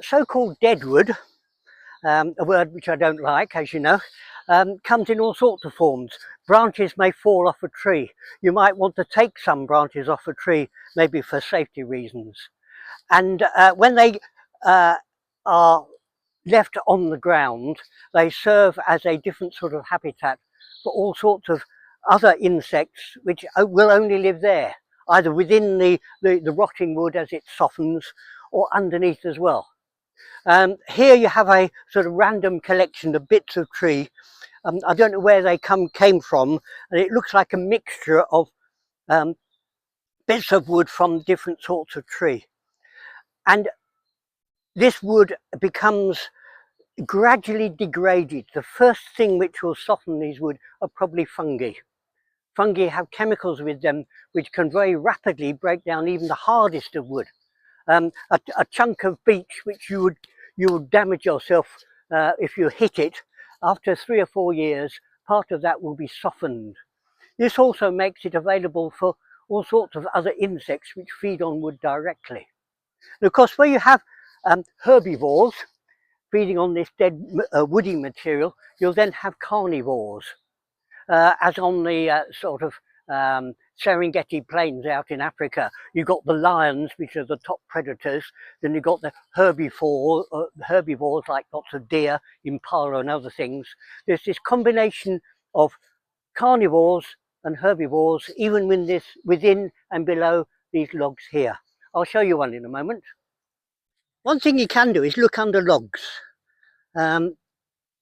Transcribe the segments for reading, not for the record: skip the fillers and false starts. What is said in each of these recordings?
so-called deadwood, a word which I don't like, as you know, comes in all sorts of forms. Branches may fall off a tree. You might want to take some branches off a tree, maybe for safety reasons. And when they are left on the ground, they serve as a different sort of habitat for all sorts of other insects which will only live there, either within the rotting wood as it softens, or underneath as well. Here you have a sort of random collection of bits of tree. I don't know where they came from, and it looks like a mixture of bits of wood from different sorts of tree. And this wood becomes gradually degraded. The first thing which will soften these wood are probably fungi. Fungi have chemicals with them which can very rapidly break down even the hardest of wood. A chunk of beech which you would damage yourself if you hit it, after 3 or 4 years, part of that will be softened. This also makes it available for all sorts of other insects which feed on wood directly. And of course, where you have herbivores feeding on this dead woody material, you'll then have carnivores, as on the sort of Serengeti plains out in Africa. You've got the lions, which are the top predators. Then you've got the herbivores like lots of deer, impala and other things. There's this combination of carnivores and herbivores, even within and below these logs here. I'll show you one in a moment. One thing you can do is look under logs.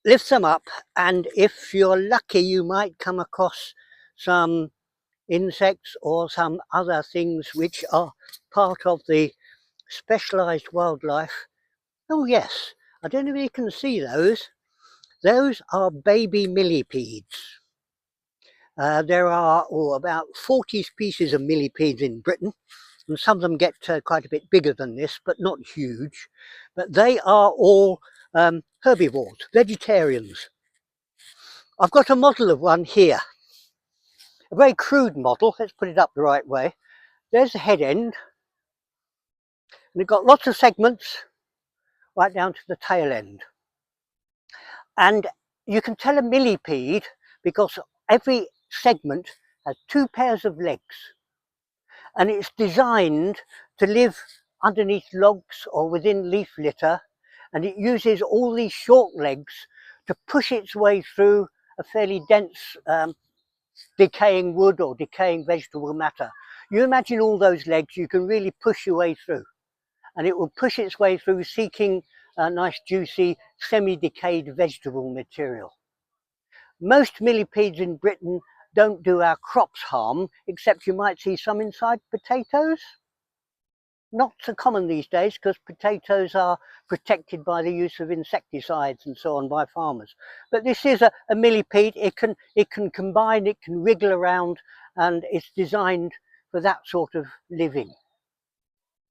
Lift them up, and if you're lucky you might come across some insects or some other things which are part of the specialized wildlife. Oh yes, I don't know if you can see those. Those are baby millipedes. There are about 40 species of millipedes in Britain, and some of them get quite a bit bigger than this, but not huge. But they are all herbivores, vegetarians. I've got a model of one here, a very crude model. Let's put it up the right way. There's the head end, and it's got lots of segments right down to the tail end. And you can tell a millipede because every segment has 2 pairs of legs, and it's designed to live underneath logs or within leaf litter, and it uses all these short legs to push its way through a fairly dense decaying wood or decaying vegetable matter. You imagine all those legs, you can really push your way through, and it will push its way through seeking a nice juicy semi-decayed vegetable material. Most millipedes in Britain don't do our crops harm, except you might see some inside potatoes. Not so common these days because potatoes are protected by the use of insecticides and so on by farmers. But this is a millipede. It can combine, it can wriggle around, and it's designed for that sort of living.